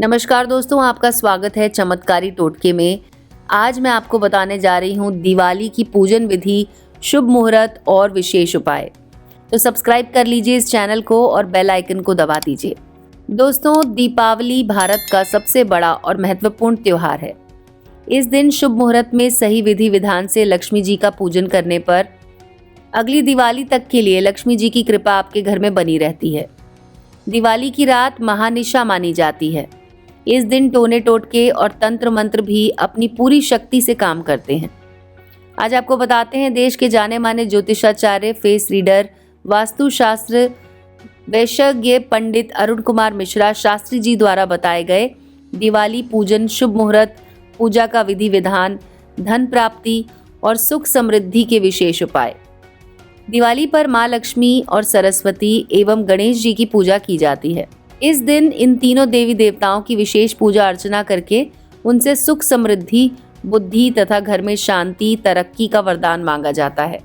नमस्कार दोस्तों, आपका स्वागत है चमत्कारी टोटके में। आज मैं आपको बताने जा रही हूँ दिवाली की पूजन विधि, शुभ मुहूर्त और विशेष उपाय। तो सब्सक्राइब कर लीजिए इस चैनल को और बेल आइकन को दबा दीजिए। दोस्तों, दीपावली भारत का सबसे बड़ा और महत्वपूर्ण त्योहार है। इस दिन शुभ मुहूर्त में सही विधि विधान से लक्ष्मी जी का पूजन करने पर अगली दिवाली तक के लिए लक्ष्मी जी की कृपा आपके घर में बनी रहती है। दिवाली की रात महानिशा मानी जाती है। इस दिन टोने टोटके और तंत्र मंत्र भी अपनी पूरी शक्ति से काम करते हैं। आज आपको बताते हैं देश के जाने माने ज्योतिषाचार्य, फेस रीडर, वास्तुशास्त्र वैशज्ञ पंडित अरुण कुमार मिश्रा शास्त्री जी द्वारा बताए गए दिवाली पूजन, शुभ मुहूर्त, पूजा का विधि विधान, धन प्राप्ति और सुख समृद्धि के विशेष उपाय। दिवाली पर माँ लक्ष्मी और सरस्वती एवं गणेश जी की पूजा की जाती है। इस दिन इन तीनों देवी देवताओं की विशेष पूजा अर्चना करके उनसे सुख समृद्धि, बुद्धि तथा घर में शांति, तरक्की का वरदान मांगा जाता है।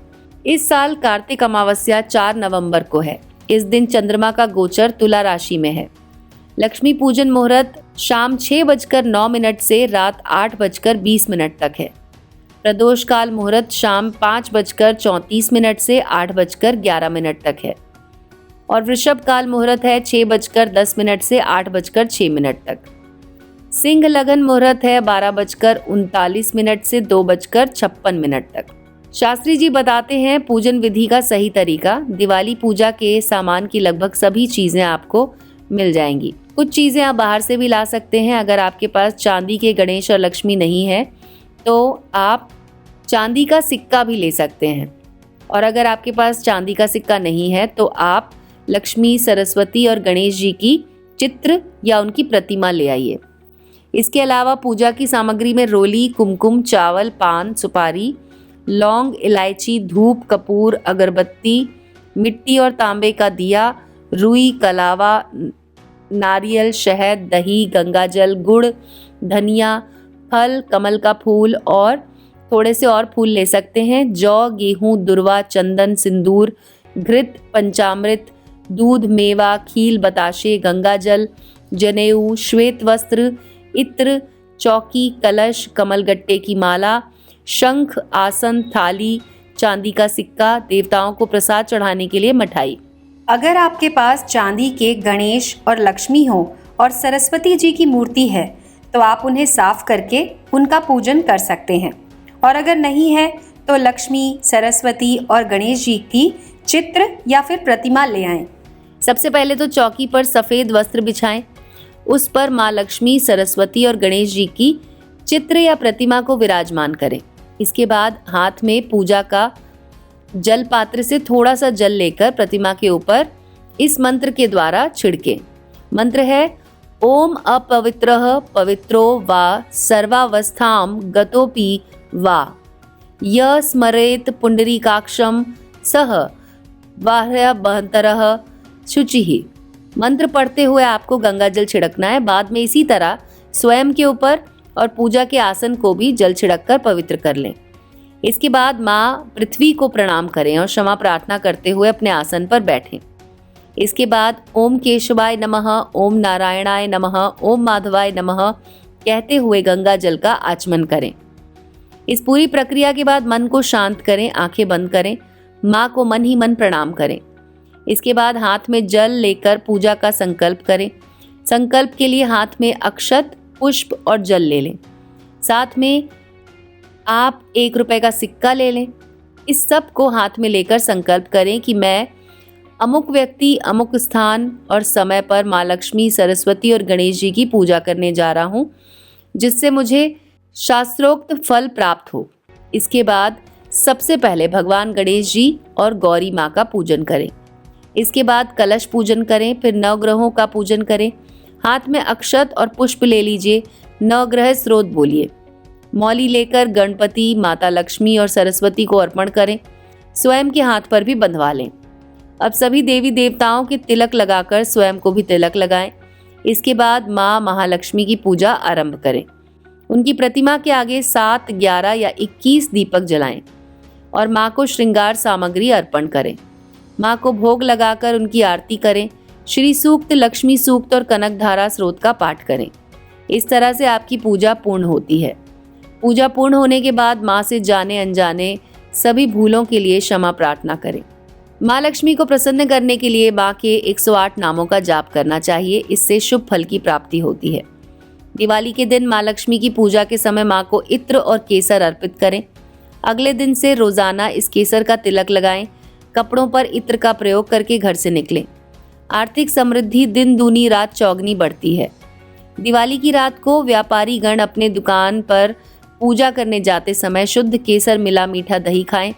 इस साल कार्तिक अमावस्या 4 नवंबर को है। इस दिन चंद्रमा का गोचर तुला राशि में है। लक्ष्मी पूजन मुहूर्त शाम 6:09 से रात 8:20 तक है। प्रदोष काल मुहूर्त शाम 5:34 से 8:11 तक है और वृषभ काल मुहूर्त है 6:10 से 8:06 तक। सिंह लगन मुहूर्त है 12:39 से 2:56 तक। शास्त्री जी बताते हैं पूजन विधि का सही तरीका। दिवाली पूजा के सामान की लगभग सभी चीजें आपको मिल जाएंगी। कुछ चीजें आप बाहर से भी ला सकते हैं। अगर आपके पास चांदी के गणेश और लक्ष्मी नहीं है तो आप चांदी का सिक्का भी ले सकते हैं, और अगर आपके पास चांदी का सिक्का नहीं है तो आप लक्ष्मी, सरस्वती और गणेश जी की चित्र या उनकी प्रतिमा ले आइए। इसके अलावा पूजा की सामग्री में रोली, कुमकुम, चावल, पान, सुपारी, लौंग, इलायची, धूप, कपूर, अगरबत्ती, मिट्टी और तांबे का दिया, रुई, कलावा, नारियल, शहद, दही, गंगाजल, गुड़, धनिया, फल, कमल का फूल और थोड़े से और फूल ले सकते हैं। जौ, गेहूं, दुर्वा, चंदन, सिंदूर, घृत, पंचामृत, दूध, मेवा, खील, बताशे, गंगाजल, जनेऊ, श्वेत वस्त्र, इत्र, चौकी, कलश, कमलगट्टे की माला, शंख, आसन, थाली, चांदी का सिक्का, देवताओं को प्रसाद चढ़ाने के लिए मिठाई। अगर आपके पास चांदी के गणेश और लक्ष्मी हो और सरस्वती जी की मूर्ति है तो आप उन्हें साफ करके उनका पूजन कर सकते हैं, और अगर नहीं है तो लक्ष्मी, सरस्वती और गणेश जी की चित्र या फिर प्रतिमा ले आएं। सबसे पहले तो चौकी पर सफेद वस्त्र बिछाएं। उस पर माँ लक्ष्मी, सरस्वती और गणेश जी की चित्र या प्रतिमा को विराजमान करें। इसके बाद हाथ में पूजा का जल पात्र से थोड़ा सा जल लेकर प्रतिमा के ऊपर इस मंत्र के द्वारा छिड़कें। मंत्र है ओम अपवित्रः पवित्रो वा सर्वावस्थां गतोपि वा य स्मरेत पुंडरीकाक्षं सह बाह्यभ्यन्तरः शुचिः। मंत्र पढ़ते हुए आपको गंगा जल छिड़कना है। बाद में इसी तरह स्वयं के ऊपर और पूजा के आसन को भी जल छिड़ककर पवित्र कर लें। इसके बाद माँ पृथ्वी को प्रणाम करें और क्षमा प्रार्थना करते हुए अपने आसन पर बैठें। इसके बाद ओम केशवाय नमः, ओम नारायणाय नमः, ओम माधवाय नमः कहते हुए गंगा जल का आचमन करें। इस पूरी प्रक्रिया के बाद मन को शांत करें, आंखें बंद करें, माँ को मन ही मन प्रणाम करें। इसके बाद हाथ में जल लेकर पूजा का संकल्प करें। संकल्प के लिए हाथ में अक्षत, पुष्प और जल ले लें। साथ में आप 1 रुपए का सिक्का ले लें। इस सब को हाथ में लेकर संकल्प करें कि मैं अमुक व्यक्ति, अमुक स्थान और समय पर माँ लक्ष्मी, सरस्वती और गणेश जी की पूजा करने जा रहा हूँ, जिससे मुझे शास्त्रोक्त फल प्राप्त हो। इसके बाद सबसे पहले भगवान गणेश जी और गौरी माँ का पूजन करें। इसके बाद कलश पूजन करें, फिर नवग्रहों का पूजन करें। हाथ में अक्षत और पुष्प ले लीजिए, नवग्रह स्रोत बोलिए। मौली लेकर गणपति, माता लक्ष्मी और सरस्वती को अर्पण करें। स्वयं के हाथ पर भी बंधवा लें। अब सभी देवी देवताओं के तिलक लगाकर स्वयं को भी तिलक लगाएं। इसके बाद माँ महालक्ष्मी की पूजा आरंभ करें। उनकी प्रतिमा के आगे 7, 11 या 21 दीपक जलाएं और माँ को श्रृंगार सामग्री अर्पण करें। माँ को भोग लगाकर उनकी आरती करें। श्री सूक्त, लक्ष्मी सूक्त और कनक धारा स्रोत का पाठ करें। इस तरह से आपकी पूजा पूर्ण होती है। पूजा पूर्ण होने के बाद माँ से जाने अनजाने सभी भूलों के लिए क्षमा प्रार्थना करें। माँ लक्ष्मी को प्रसन्न करने के लिए माँ के 108 नामों का जाप करना चाहिए, इससे शुभ फल की प्राप्ति होती है। दिवाली के दिन माँ लक्ष्मी की पूजा के समय माँ को इत्र और केसर अर्पित करें। अगले दिन से रोजाना इस केसर का तिलक लगाएं। कपड़ों पर इत्र का प्रयोग करके घर से निकलें। आर्थिक समृद्धि दिन दूनी रात चौगनी बढ़ती है। दिवाली की रात को व्यापारी गण अपने दुकान पर पूजा करने जाते समय शुद्ध केसर मिला मीठा दही खाएं।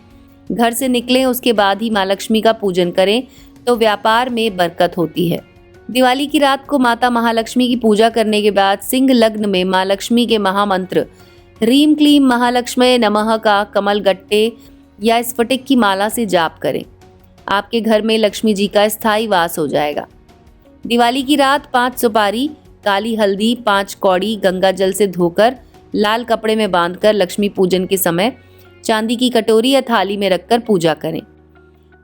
घर से निकलें उसके बाद ही माँ लक्ष्मी का पूजन करें तो व्यापार में बरकत होती है। दिवाली की रात को माता महालक्ष्मी की पूजा करने के बाद सिंह लग्न में माँ लक्ष्मी के महामंत्र ह्रीम क्लीम महालक्ष्मी नमः का कमल गट्टे या स्फटिक की माला से जाप करें। आपके घर में लक्ष्मी जी का स्थायी वास हो जाएगा। दिवाली की रात 5 सुपारी, काली हल्दी, 5 कौड़ी गंगा जल से धोकर लाल कपड़े में बांधकर लक्ष्मी पूजन के समय चांदी की कटोरी या थाली में रखकर पूजा करें।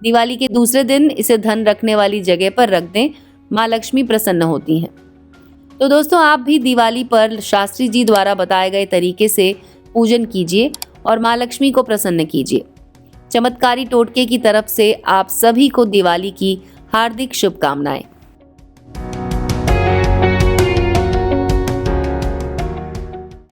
दिवाली के दूसरे दिन इसे धन रखने वाली जगह पर रख दें। माँ लक्ष्मी प्रसन्न होती हैं। तो दोस्तों, आप भी दिवाली पर शास्त्री जी द्वारा बताए गए तरीके से पूजन कीजिए और माँ लक्ष्मी को प्रसन्न कीजिए। चमत्कारी टोटके की तरफ से आप सभी को दिवाली की हार्दिक शुभकामनाएं।